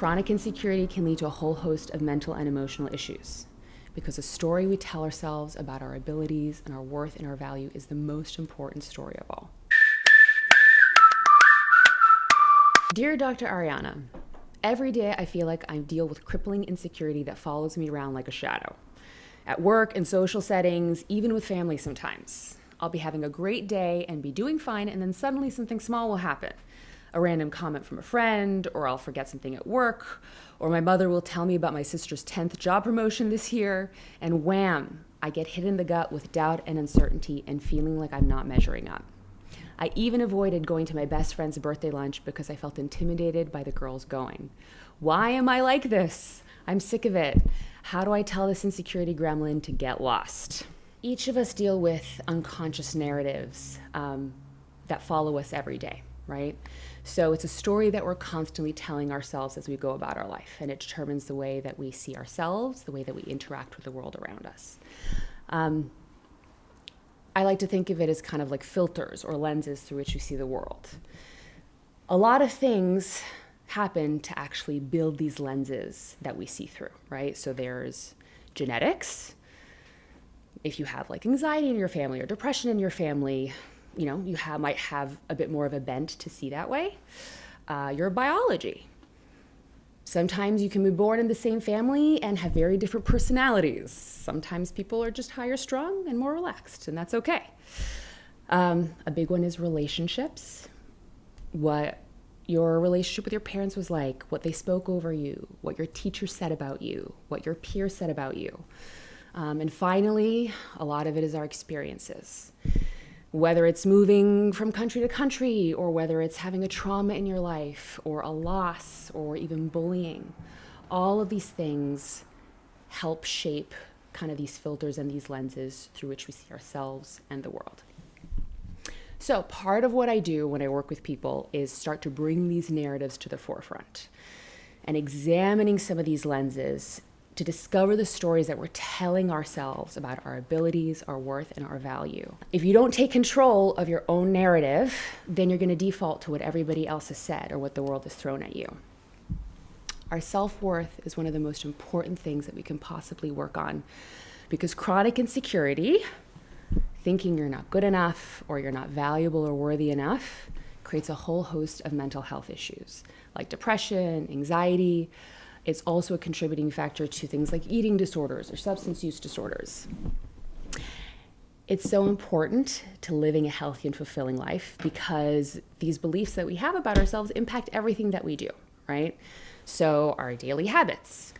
Chronic insecurity can lead to a whole host of mental and emotional issues because the story we tell ourselves about our abilities and our worth and our value is the most important story of all. Dear Dr. Arianna, every day I feel like I deal with crippling insecurity that follows me around like a shadow. At work, in social settings, even with family sometimes. I'll be having a great day and be doing fine, and then suddenly something small will happen. A random comment from a friend, or I'll forget something at work, or my mother will tell me about my sister's 10th job promotion this year, and wham, I get hit in the gut with doubt and uncertainty and feeling like I'm not measuring up. I even avoided going to my best friend's birthday lunch because I felt intimidated by the girls going. Why am I like this? I'm sick of it. How do I tell this insecurity gremlin to get lost? Each of us deal with unconscious narratives that follow us every day, right? So it's a story that we're constantly telling ourselves as we go about our life, and it determines the way that we see ourselves, the way that we interact with the world around us. I like to think of it as kind of like filters or lenses through which we see the world. A lot of things happen to actually build these lenses that we see through, right? So there's genetics. If you have like anxiety in your family or depression in your family, you know, might have a bit more of a bent to see that way. Your biology. Sometimes you can be born in the same family and have very different personalities. Sometimes people are just higher strung and more relaxed, and that's okay. A big one is relationships. What your relationship with your parents was like, what they spoke over you, what your teacher said about you, what your peers said about you. And finally, a lot of it is our experiences. Whether it's moving from country to country, or whether it's having a trauma in your life, or a loss, or even bullying, all of these things help shape kind of these filters and these lenses through which we see ourselves and the world. So part of what I do when I work with people is start to bring these narratives to the forefront and examining some of these lenses to discover the stories that we're telling ourselves about our abilities, our worth, and our value. If you don't take control of your own narrative, then you're going to default to what everybody else has said or what the world has thrown at you. Our self-worth is one of the most important things that we can possibly work on, because chronic insecurity, thinking you're not good enough or you're not valuable or worthy enough, creates a whole host of mental health issues like depression, anxiety. It's also a contributing factor to things like eating disorders or substance use disorders. It's so important to living a healthy and fulfilling life because these beliefs that we have about ourselves impact everything that we do, right? So our daily habits.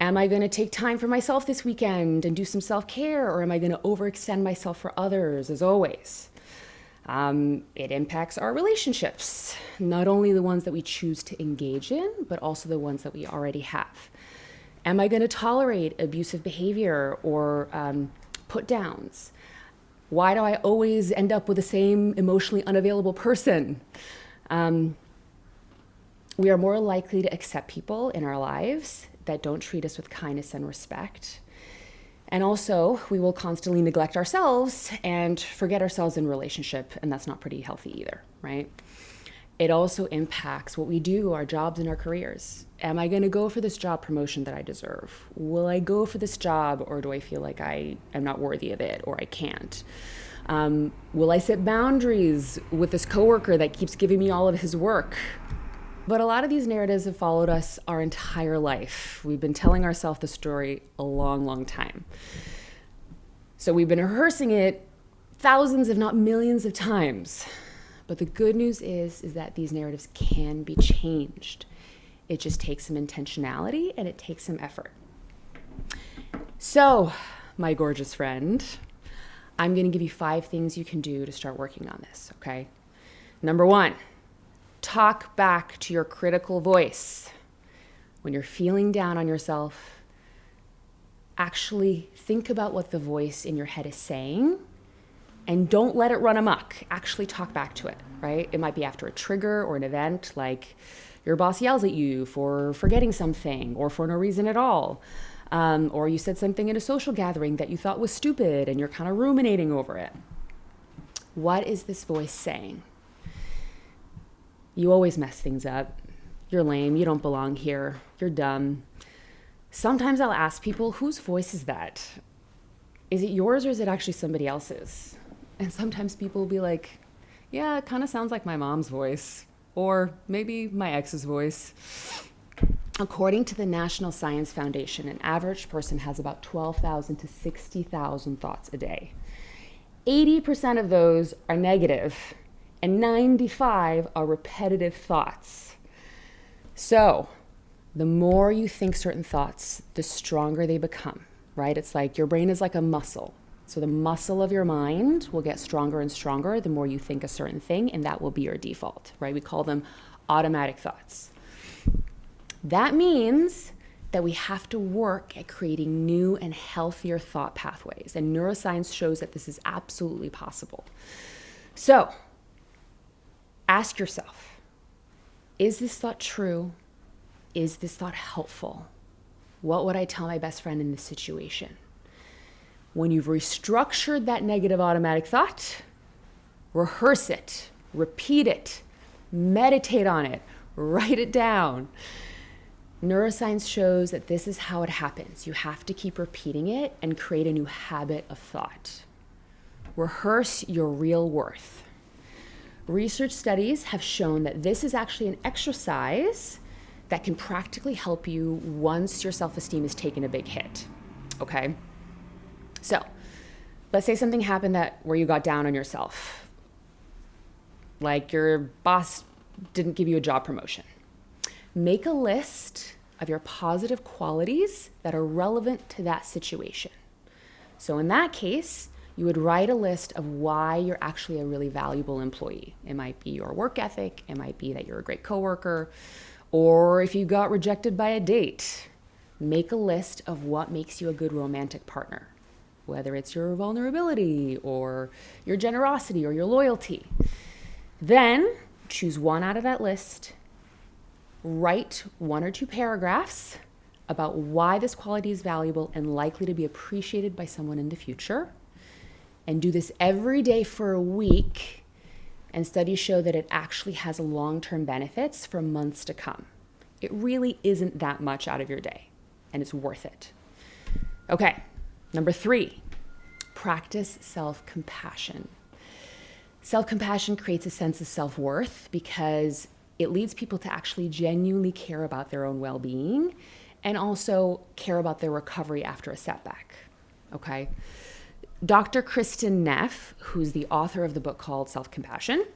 Am I going to take time for myself this weekend and do some self-care, or am I going to overextend myself for others, as always? It impacts our relationships, not only the ones that we choose to engage in, but also the ones that we already have. Am I going to tolerate abusive behavior or put downs? Why do I always end up with the same emotionally unavailable person? We are more likely to accept people in our lives that don't treat us with kindness and respect. And also, we will constantly neglect ourselves and forget ourselves in relationship, and that's not pretty healthy either, right? It also impacts what we do, our jobs and our careers. Am I going to go for this job promotion that I deserve? Will I go for this job, or do I feel like I am not worthy of it, or I can't? Will I set boundaries with this coworker that keeps giving me all of his work? But a lot of these narratives have followed us our entire life. We've been telling ourselves the story a long, long time. So we've been rehearsing it thousands, if not millions of times. But the good news is that these narratives can be changed. It just takes some intentionality and it takes some effort. So, my gorgeous friend, I'm going to give you 5 things you can do to start working on this, okay? Number 1. Talk back to your critical voice. When you're feeling down on yourself, actually think about what the voice in your head is saying and don't let it run amok. Actually talk back to it, right? It might be after a trigger or an event, like your boss yells at you for forgetting something or for no reason at all. Or you said something in a social gathering that you thought was stupid and you're kind of ruminating over it. What is this voice saying? You always mess things up. you're lame, you don't belong here, you're dumb. Sometimes I'll ask people, whose voice is that? Is it yours or is it actually somebody else's? And sometimes people will be like, yeah, it kind of sounds like my mom's voice, or maybe my ex's voice. According to the National Science Foundation, an average person has about 12,000 to 60,000 thoughts a day. 80% of those are negative, and 95 are repetitive thoughts. So, the more you think certain thoughts, the stronger they become, right? It's like your brain is like a muscle. So the muscle of your mind will get stronger and stronger the more you think a certain thing, and that will be your default, right? We call them automatic thoughts. That means that we have to work at creating new and healthier thought pathways, and neuroscience shows that this is absolutely possible. So, ask yourself, is this thought true? Is this thought helpful? What would I tell my best friend in this situation? When you've restructured that negative automatic thought, rehearse it, repeat it, meditate on it, write it down. Neuroscience shows that this is how it happens. You have to keep repeating it and create a new habit of thought. Rehearse your real worth. Research studies have shown that this is actually an exercise that can practically help you once your self-esteem has taken a big hit, okay? So, let's say something happened where you got down on yourself. Like your boss didn't give you a job promotion. Make a list of your positive qualities that are relevant to that situation. So in that case, you would write a list of why you're actually a really valuable employee. It might be your work ethic, it might be that you're a great coworker, or if you got rejected by a date, make a list of what makes you a good romantic partner, whether it's your vulnerability or your generosity or your loyalty. Then choose one out of that list. Write 1 or 2 paragraphs about why this quality is valuable and likely to be appreciated by someone in the future. And do this every day for a week. And studies show that it actually has long-term benefits for months to come. It really isn't that much out of your day, and it's worth it. Okay, number 3, practice self-compassion. Self-compassion creates a sense of self-worth because it leads people to actually genuinely care about their own well-being and also care about their recovery after a setback, okay? Dr. Kristen Neff, who's the author of the book called Self-Compassion,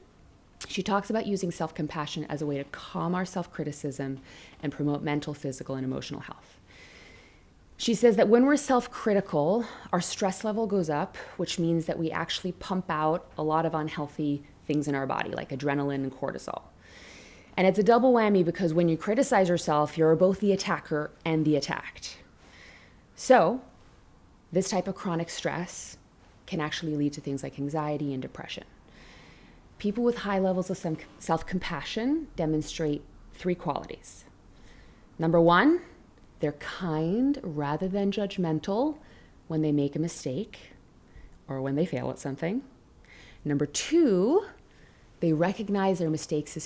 she talks about using self-compassion as a way to calm our self-criticism and promote mental, physical, and emotional health. She says that when we're self-critical, our stress level goes up, which means that we actually pump out a lot of unhealthy things in our body, like adrenaline and cortisol. And it's a double whammy because when you criticize yourself, you're both the attacker and the attacked. So, this type of chronic stress can actually lead to things like anxiety and depression. People with high levels of self-compassion demonstrate 3 qualities. Number 1, they're kind rather than judgmental when they make a mistake or when they fail at something. Number 2, they recognize their mistakes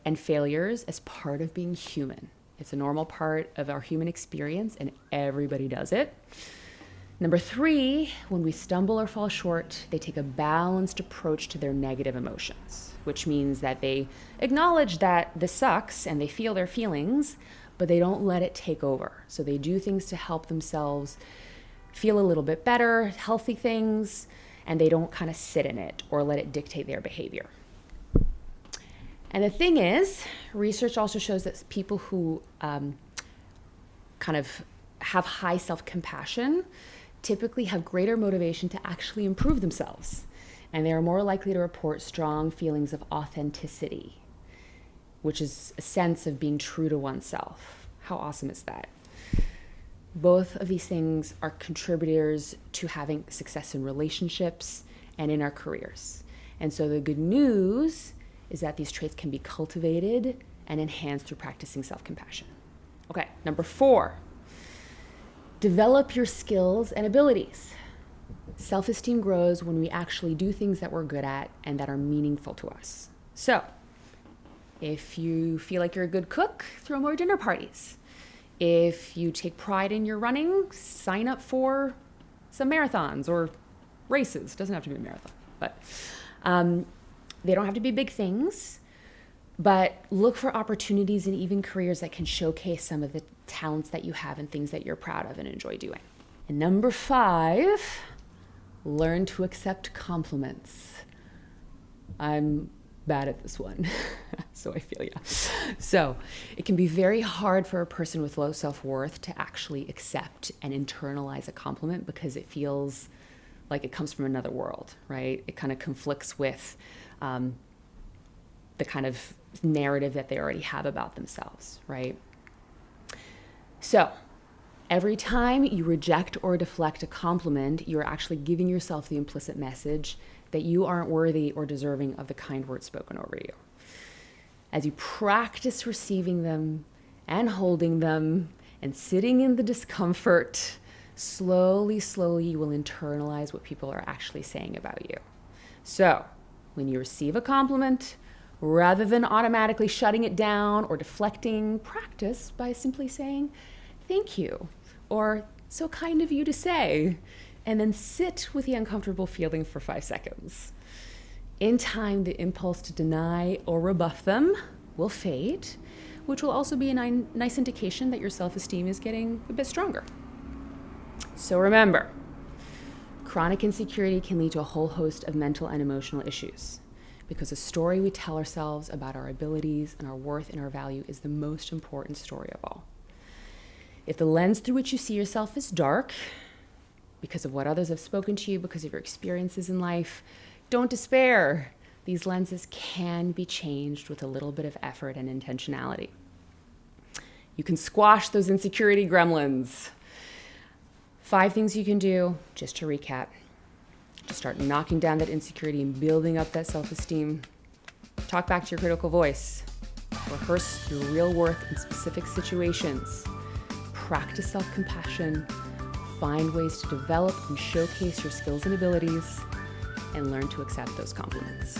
and failures as part of being human. It's a normal part of our human experience, and everybody does it. Number 3, when we stumble or fall short, they take a balanced approach to their negative emotions, which means that they acknowledge that this sucks and they feel their feelings, but they don't let it take over. So they do things to help themselves feel a little bit better, healthy things, and they don't kind of sit in it or let it dictate their behavior. And the thing is, research also shows that people who kind of have high self-compassion typically have greater motivation to actually improve themselves. And they are more likely to report strong feelings of authenticity, which is a sense of being true to oneself. How awesome is that? Both of these things are contributors to having success in relationships and in our careers. And so the good news is that these traits can be cultivated and enhanced through practicing self-compassion. Okay, number 4, develop your skills and abilities. Self-esteem grows when we actually do things that we're good at and that are meaningful to us. So, If you feel like you're a good cook, throw more dinner parties. If you take pride in your running, sign up for some marathons or races. Doesn't have to be a marathon, but they don't have to be big things. But look for opportunities and even careers that can showcase some of the talents that you have and things that you're proud of and enjoy doing. And number 5, learn to accept compliments. I'm bad at this one, so I feel ya. So it can be very hard for a person with low self-worth to actually accept and internalize a compliment because it feels like it comes from another world, right? It kind of conflicts with the kind of narrative that they already have about themselves, right? So every time you reject or deflect a compliment, you're actually giving yourself the implicit message that you aren't worthy or deserving of the kind words spoken over you. As you practice receiving them and holding them and sitting in the discomfort, slowly, you will internalize what people are actually saying about you. So when you receive a compliment, rather than automatically shutting it down or deflecting, practice by simply saying, "Thank you," or "So kind of you to say," and then sit with the uncomfortable feeling for 5 seconds. In time, the impulse to deny or rebuff them will fade, which will also be a nice indication that your self-esteem is getting a bit stronger. So remember, chronic insecurity can lead to a whole host of mental and emotional issues because the story we tell ourselves about our abilities and our worth and our value is the most important story of all. If the lens through which you see yourself is dark, because of what others have spoken to you, because of your experiences in life, don't despair. These lenses can be changed with a little bit of effort and intentionality. You can squash those insecurity gremlins. 5 things you can do, just to recap. To start knocking down that insecurity and building up that self-esteem. Talk back to your critical voice. Rehearse your real worth in specific situations. Practice self-compassion. Find ways to develop and showcase your skills and abilities. And learn to accept those compliments.